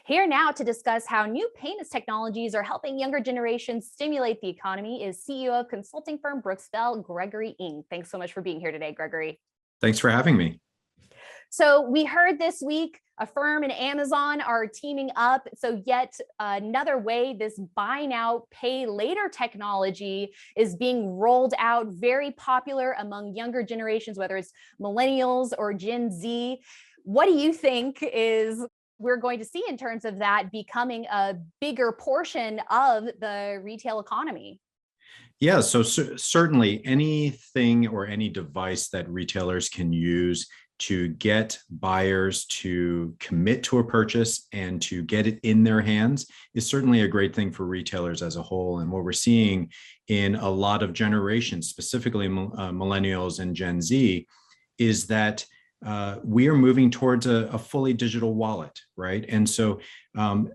Here now to discuss how new payments technologies are helping younger generations stimulate the economy is CEO of consulting firm Brooksville, Gregory Ng. Thanks so much for being here today, Gregory. Thanks for having me. So we heard this week Affirm and Amazon are teaming up. So yet another way this buy now, pay later technology is being rolled out, very popular among younger generations, whether it's millennials or Gen Z. What do you think is we're going to see in terms of that becoming a bigger portion of the retail economy? Yeah, so certainly anything or any device that retailers can use to get buyers to commit to a purchase and to get it in their hands is certainly a great thing for retailers as a whole. And what we're seeing in a lot of generations, specifically millennials and Gen Z, is that we are moving towards a fully digital wallet, right? And so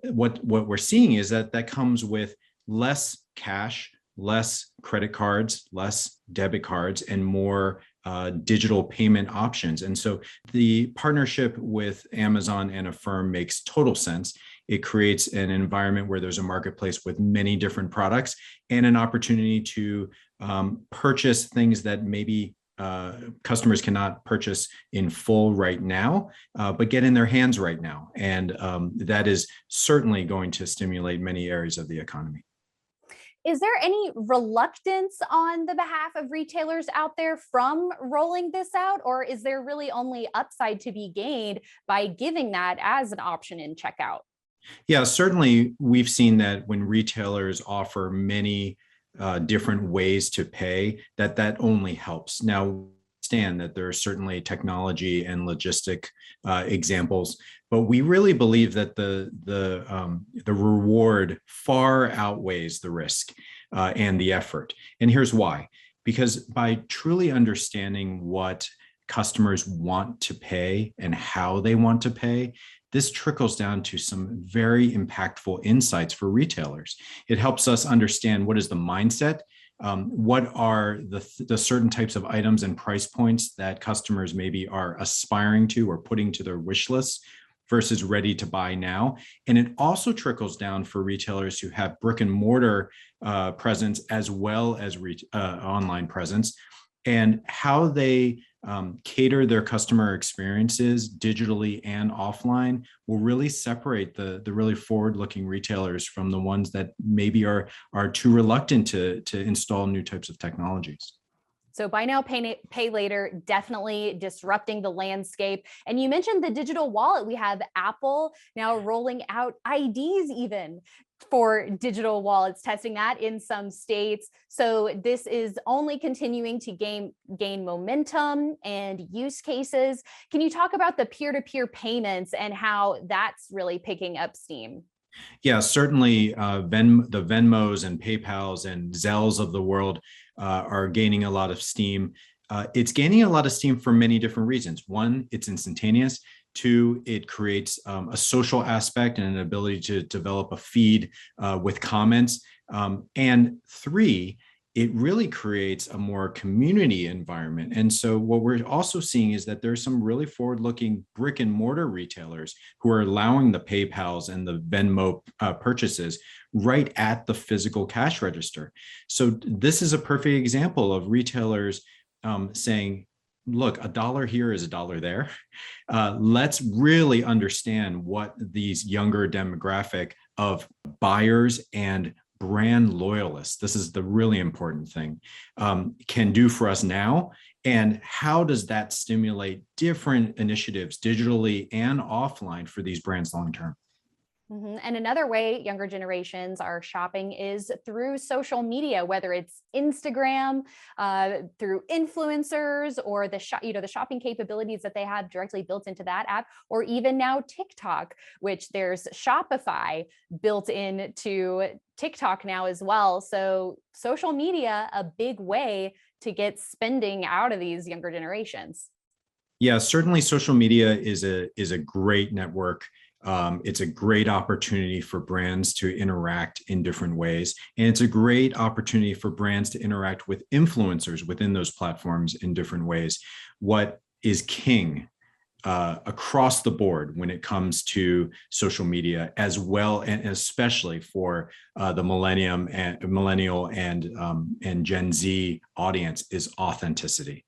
what we're seeing is that comes with less cash, less credit cards, less debit cards, and more digital payment options. And so the partnership with Amazon and Affirm makes total sense. It creates an environment where there's a marketplace with many different products and an opportunity to purchase things that maybe customers cannot purchase in full right now, but get in their hands right now. And that is certainly going to stimulate many areas of the economy. Is there any reluctance on the behalf of retailers out there from rolling this out, or is there really only upside to be gained by giving that as an option in checkout? Yeah, certainly we've seen that when retailers offer many different ways to pay, that only helps. Now, understand that there are certainly technology and logistic examples, but we really believe that the reward far outweighs the risk and the effort. And here's why: because by truly understanding what customers want to pay and how they want to pay, this trickles down to some very impactful insights for retailers. It helps us understand what is the mindset, what are the certain types of items and price points that customers maybe are aspiring to or putting to their wish list versus ready to buy now. And it also trickles down for retailers who have brick and mortar presence as well as online presence, and how they cater their customer experiences digitally and offline will really separate the really forward-looking retailers from the ones that maybe are too reluctant to install new types of technologies. So buy now, pay later, definitely disrupting the landscape. And you mentioned the digital wallet. We have Apple now rolling out IDs even for digital wallets, testing that in some states. So this is only continuing to gain momentum and use cases. Can you talk about the peer-to-peer payments and how that's really picking up steam? Yeah, certainly the Venmos and PayPals and Zelles of the world are gaining a lot of steam. It's gaining a lot of steam for many different reasons. One, it's instantaneous. Two, it creates a social aspect and an ability to develop a feed with comments. And three, it really creates a more community environment. And so what we're also seeing is that there's some really forward-looking brick and mortar retailers who are allowing the PayPals and the Venmo purchases right at the physical cash register. So this is a perfect example of retailers saying, look, $1 here is $1 there. Let's really understand what these younger demographic of buyers and brand loyalists, this is the really important thing, can do for us now. And how does that stimulate different initiatives digitally and offline for these brands long term? And another way younger generations are shopping is through social media, whether it's Instagram, through influencers, or the shopping capabilities that they have directly built into that app, or even now TikTok, which there's Shopify built into TikTok now as well. So social media, a big way to get spending out of these younger generations. Yeah, certainly social media is a great network. It's a great opportunity for brands to interact in different ways. And it's a great opportunity for brands to interact with influencers within those platforms in different ways. What is king across the board when it comes to social media, as well, and especially for the millennial and Gen Z audience, is authenticity.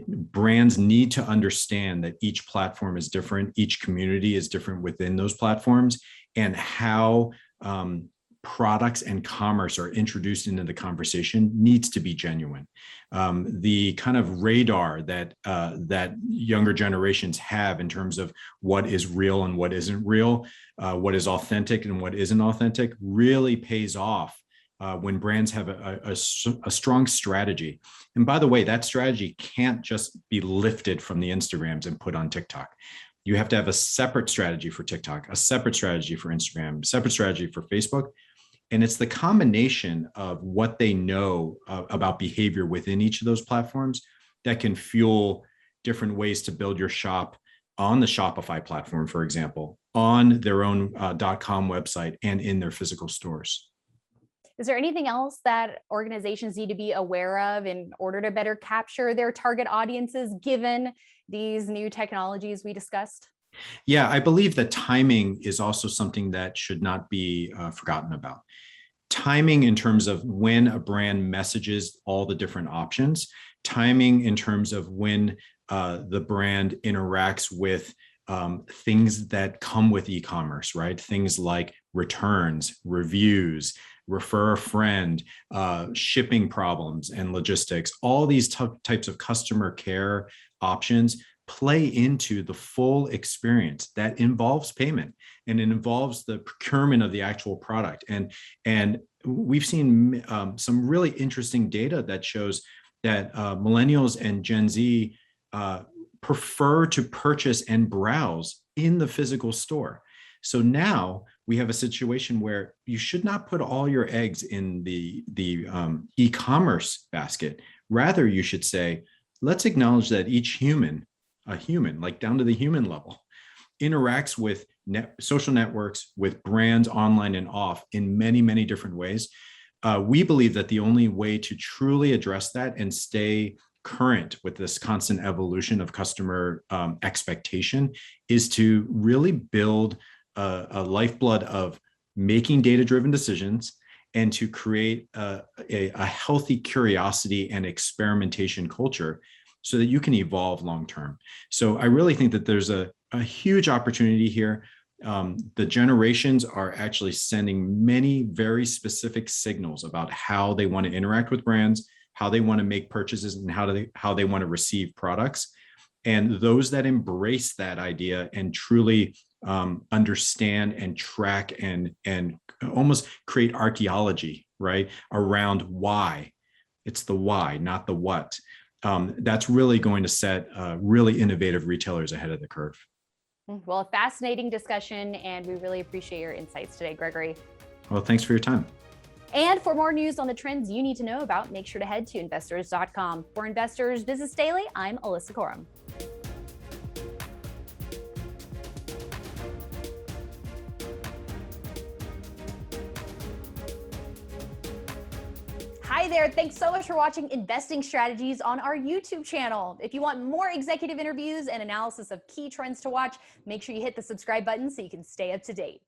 Brands need to understand that each platform is different, each community is different within those platforms, and how products and commerce are introduced into the conversation needs to be genuine. The kind of radar that younger generations have in terms of what is real and what isn't real, what is authentic and what isn't authentic, really pays off when brands have a strong strategy. And by the way, that strategy can't just be lifted from the Instagrams and put on TikTok. You have to have a separate strategy for TikTok, a separate strategy for Instagram, separate strategy for Facebook. And it's the combination of what they know about behavior within each of those platforms that can fuel different ways to build your shop on the Shopify platform, for example, on their own .com website and in their physical stores. Is there anything else that organizations need to be aware of in order to better capture their target audiences, given these new technologies we discussed? Yeah, I believe that timing is also something that should not be forgotten about. Timing in terms of when a brand messages all the different options, timing in terms of when the brand interacts with things that come with e-commerce, right? Things like returns, reviews, refer a friend, shipping problems and logistics. All these types of customer care options play into the full experience that involves payment, and it involves the procurement of the actual product. And we've seen some really interesting data that shows that millennials and Gen Z prefer to purchase and browse in the physical store. So now we have a situation where you should not put all your eggs in the e-commerce basket. Rather, you should say, let's acknowledge that each human, a human, like down to the human level, interacts with social networks, with brands online and off in many, many different ways. We believe that the only way to truly address that and stay current with this constant evolution of customer expectation is to really build a lifeblood of making data-driven decisions and to create a healthy curiosity and experimentation culture so that you can evolve long-term. So I really think that there's a huge opportunity here. The generations are actually sending many very specific signals about how they want to interact with brands, how they want to make purchases, and how they want to receive products. And those that embrace that idea and truly understand and track and almost create archaeology, right, around why. It's the why, not the what. That's really going to set really innovative retailers ahead of the curve. Well, a fascinating discussion, and we really appreciate your insights today, Gregory. Well, thanks for your time. And for more news on the trends you need to know about, make sure to head to investors.com. For Investors Business Daily, I'm Alyssa Corum. Hi there. Thanks so much for watching Investing Strategies on our YouTube channel. If you want more executive interviews and analysis of key trends to watch, make sure you hit the subscribe button so you can stay up to date.